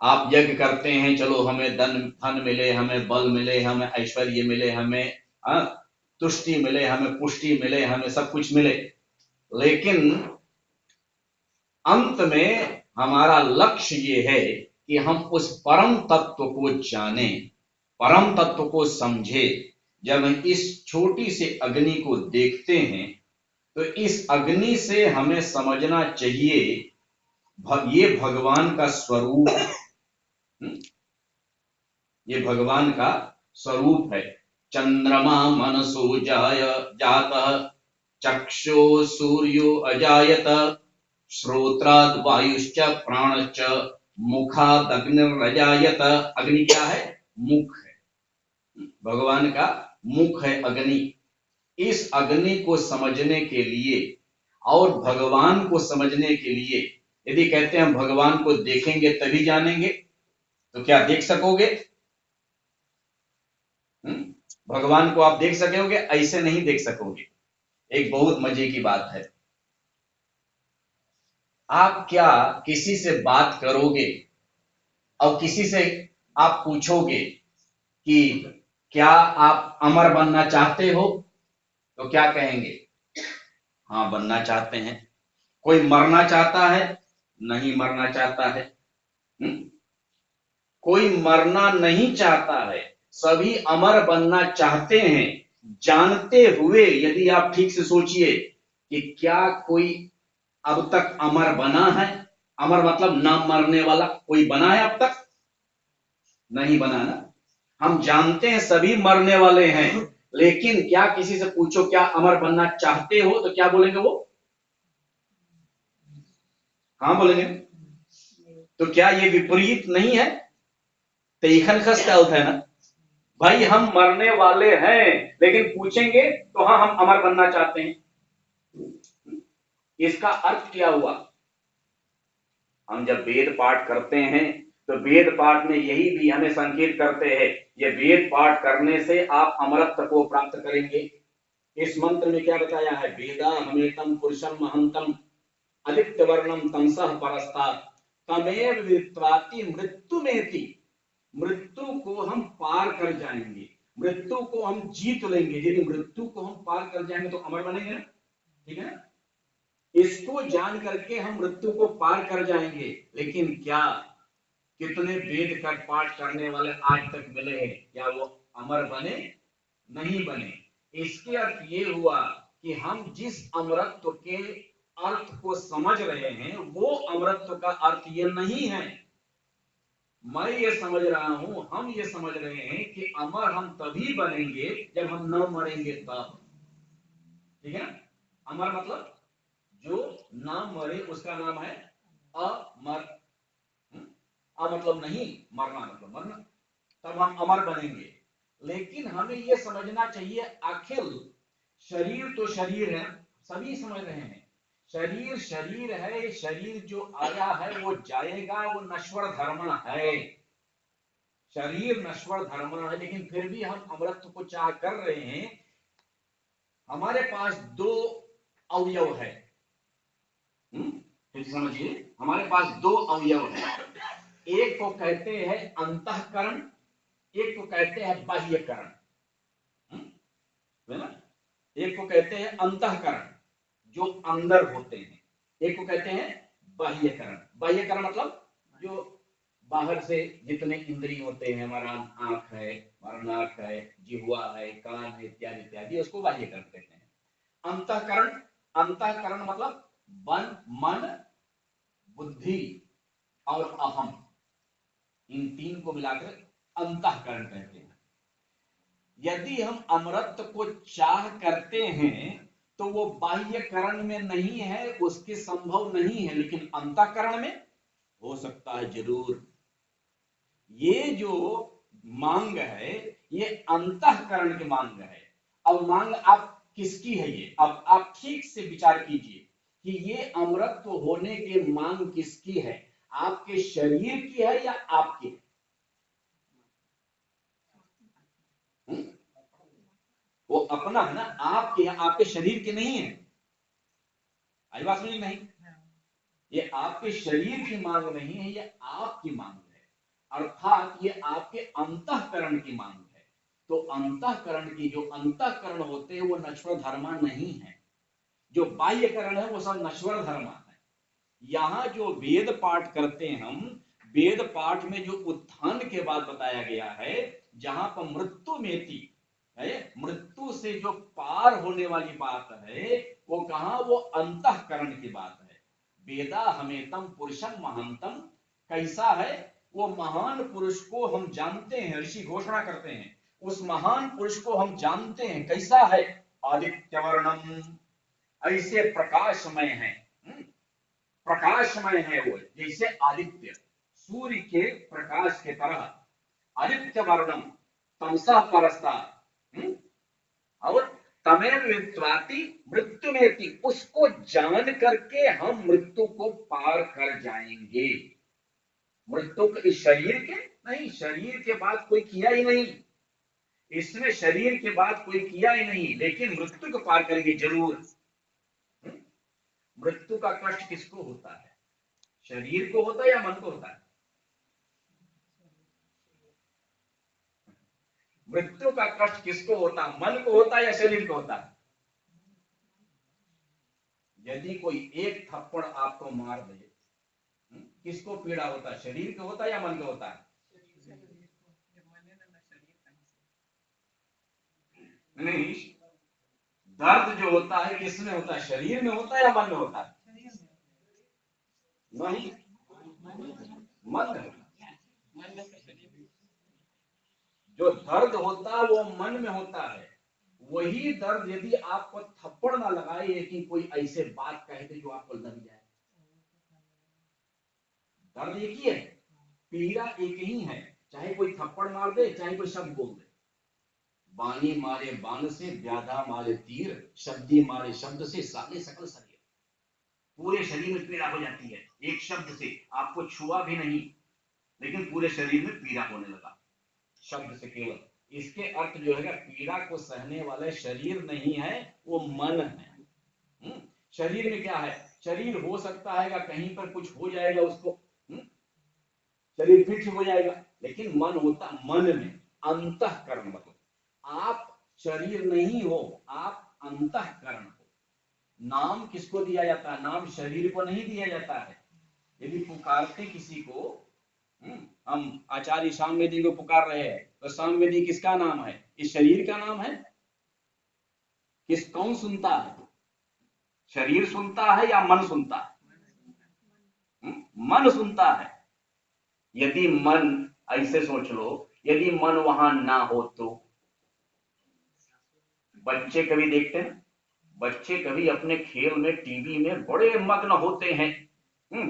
आप यज्ञ करते हैं, चलो हमें धन धन मिले, हमें बल मिले, हमें ऐश्वर्य मिले, हमें तुष्टि मिले, हमें पुष्टि मिले, हमें सब कुछ मिले, लेकिन अंत में हमारा लक्ष्य ये है कि हम उस परम तत्व को जाने, परम तत्व को समझे। जब हम इस छोटी सी अग्नि को देखते हैं तो इस अग्नि से हमें समझना चाहिए ये भगवान का स्वरूप है। ये भगवान का स्वरूप है। चंद्रमा मनसो जात, चक्षो सूर्यो अजायत, श्रोत्राद वायुश्च प्राणश्च, मुखाद अग्निरजायत। अग्नि क्या है? मुख है। भगवान का मुख है अग्नि। इस अग्नि को समझने के लिए और भगवान को समझने के लिए, यदि कहते हैं भगवान को देखेंगे तभी जानेंगे, तो क्या देख सकोगे? भगवान को आप देख सकोगे? ऐसे नहीं देख सकोगे। एक बहुत मजे की बात है, आप क्या किसी से बात करोगे और किसी से आप पूछोगे कि क्या आप अमर बनना चाहते हो, तो क्या कहेंगे? हाँ, बनना चाहते हैं। कोई मरना चाहता है? नहीं मरना चाहता है। कोई मरना नहीं चाहता है, सभी अमर बनना चाहते हैं। जानते हुए यदि आप ठीक से सोचिए कि क्या कोई अब तक अमर बना है? अमर मतलब ना मरने वाला कोई बना है अब तक? नहीं बना ना। हम जानते हैं सभी मरने वाले हैं, लेकिन क्या किसी से पूछो क्या अमर बनना चाहते हो, तो क्या बोलेंगे वो? हाँ बोलेंगे। तो क्या ये विपरीत नहीं है? तैखन खस का है ना भाई, हम मरने वाले हैं लेकिन पूछेंगे तो हाँ हम अमर बनना चाहते हैं। इसका अर्थ क्या हुआ? हम जब वेद पाठ करते हैं तो वेद पाठ में यही भी हमें संकेत करते हैं, ये वेद पाठ करने से आप अमरत्व को प्राप्त करेंगे। इस मंत्र में क्या बताया है? वेदा हमेतम पुरुषम महंतम आदित्य वर्णम तमसः परस्तात् तमेव वित्वाति मृत्यु में थी। मृत्यु को हम पार कर जाएंगे, मृत्यु को हम जीत लेंगे। यदि मृत्यु को हम पार कर जाएंगे तो अमर बनेंगे ना, ठीक है ना? इसको जान करके हम मृत्यु को पार कर जाएंगे। लेकिन क्या कितने वेद का पाठ करने वाले आज तक मिले हैं, क्या वो अमर बने? नहीं बने। इसके अर्थ ये हुआ कि हम जिस अमरत्व के अर्थ को समझ रहे हैं वो अमरत्व का अर्थ ये नहीं है। मैं ये समझ रहा हूं, हम ये समझ रहे हैं कि अमर हम तभी बनेंगे जब हम न मरेंगे तब, ठीक है ना? अमर मतलब जो ना मरे उसका नाम है अमर। अ मतलब नहीं, मरना मतलब मरना, तब हम अमर बनेंगे। लेकिन हमें यह समझना चाहिए आखिर शरीर तो शरीर है, सभी समझ रहे हैं शरीर शरीर है, शरीर जो आया है वो जाएगा, वो नश्वर धर्म है। शरीर नश्वर धर्म है, लेकिन फिर भी हम अमरत्व को चाह कर रहे हैं। हमारे पास दो अवयव है, फिर समझिए, हमारे पास दो अवयव है। एक को कहते हैं अंतःकरण, एक को कहते हैं बाह्यकरण, है ना? एक को कहते हैं अंतःकरण जो अंदर होते हैं, एक को कहते हैं बाह्यकरण। बाह्यकरण मतलब जो बाहर से जितने इंद्रिय होते हैं, हमारा आंख है, हमारा नाक है, जिह्वा है, कान है, इत्यादि इत्यादि, उसको बाह्यकरण कहते हैं। अंतःकरण, अंतःकरण मतलब मन, बुद्धि और अहम, इन तीन को मिलाकर अंतःकरण कहते हैं। यदि हम अमरत्व को चाह करते हैं तो वो बाह्यकरण में नहीं है, उसके संभव नहीं है, लेकिन अंतःकरण में हो सकता है जरूर। ये जो मांग है ये अंतःकरण की मांग है। अब मांग आप किसकी है? ये अब आप ठीक से विचार कीजिए कि ये अमरत्व होने की मांग किसकी है? आपके शरीर की है या आपकी? वो अपना है ना, आपके, आपके शरीर के नहीं है। आई बात समझ नहीं? ये आपके शरीर की मांग नहीं है, ये आपकी मांग है। अर्थात ये आपके अंतःकरण की मांग है। तो अंतःकरण की जो अंतःकरण होते हैं वो नश्वर धर्मा नहीं है, जो बाह्यकरण है वो सब नश्वर धर्मा है। यहाँ जो वेद पाठ करते हैं हम, वेद पाठ में जो उत्थान के बाद बताया गया है, जहां पर मृत्यु मेति है, मृत्यु से जो पार होने वाली बात है, वो कहा, वो अंतःकरण की बात है। वेदा हमेतम पुरुषम महंतम, कैसा है वो महान पुरुष को हम जानते हैं, ऋषि घोषणा करते हैं, उस महान पुरुष को हम जानते हैं, कैसा है, आदित्य वर्णम, ऐसे प्रकाशमय है, प्रकाशमय है वो, जैसे आदित्य सूर्य के प्रकाश के तरह। आदित्य वर्णम तमसा परस्ता, और तमेव विद्वाति मृत्यु में थी, उसको जान करके हम मृत्यु को पार कर जाएंगे। मृत्यु के इस शरीर के नहीं, शरीर के बाद कोई किया ही नहीं, इसमें शरीर के बाद कोई किया ही नहीं, लेकिन मृत्यु को पार करेंगे जरूर। मृत्यु का कष्ट किसको होता है, शरीर को होता है या मन को होता है? मृत्यु का कष्ट किसको होता है, मन को होता है या शरीर को होता है? यदि कोई एक थप्पड़ आपको मार दे, किसको पीड़ा होता है, शरीर को होता है या मन को होता है? नहीं, दर्द जो होता है किसमें होता है, शरीर में होता है या मन में होता है? नहीं, मन में। जो दर्द होता है वो मन में होता है। वही दर्द यदि आपको थप्पड़ ना लगाए, कि कोई ऐसे बात कह दे जो आपको लग जाए, दर्द एक ही है, पीड़ा एक ही है, चाहे कोई थप्पड़ मार दे, चाहे कोई शब्द बोल दे। बानी मारे बाण से, व्याधा मारे तीर, शब्दी मारे शब्द से, साले सकल शरीर, पूरे शरीर में पीड़ा हो जाती है एक शब्द से। आपको छुआ भी नहीं, लेकिन पूरे शरीर में पीड़ा होने लगा शब्द से केवल। इसके अर्थ जो है, पीड़ा को सहने वाला शरीर नहीं है, वो मन है। शरीर में क्या है, शरीर हो सकता है कहीं पर कुछ हो जाएगा उसको, शरीर फिर ठीक हो जाएगा, लेकिन मन होता मन में, अंतःकरण। मतलब आप शरीर नहीं हो, आप अंतःकरण हो। नाम किसको दिया जाता है, नाम शरीर को नहीं दिया जाता है। यदि पुकारते किसी को, हम आचार्य सामवेदी को पुकार रहे हैं, तो सामवेदी किसका नाम है, इस शरीर का नाम है? कौन सुनता है, शरीर सुनता है या मन सुनता है? मन सुनता है। यदि मन, ऐसे सोच लो, यदि मन वहां ना हो तो? बच्चे कभी देखते हैं, बच्चे कभी अपने खेल में, टीवी में बड़े मग्न होते हैं,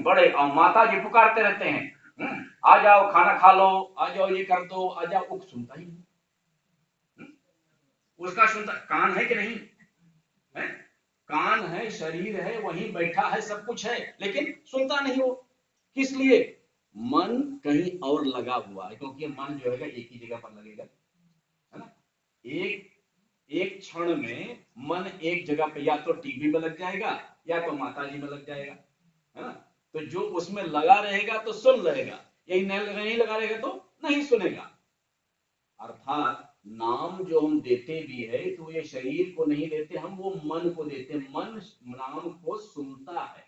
बड़े, और माता जी पुकारते रहते हैं, आ जाओ खाना खा लो, आ जाओ ये कर दो, आ जाओ, वो सुनता ही नहीं। उसका सुनता कान है कि नहीं है? कान है, शरीर है, वहीं बैठा है, सब कुछ है, लेकिन सुनता नहीं वो। किस लिए? मन कहीं और लगा हुआ है, क्योंकि मन जो है एक ही जगह पर लगेगा, है ना। एक एक क्षण में मन एक जगह पे, या तो टीवी में लग जाएगा, या तो माता जी में लग जाएगा, है ना। तो जो उसमें लगा रहेगा तो सुन लेगा, यही नहीं लगा रहेगा तो नहीं सुनेगा। अर्थात नाम जो हम देते भी है, तो ये शरीर को नहीं देते हम, वो मन को देते। मन नाम को सुनता है,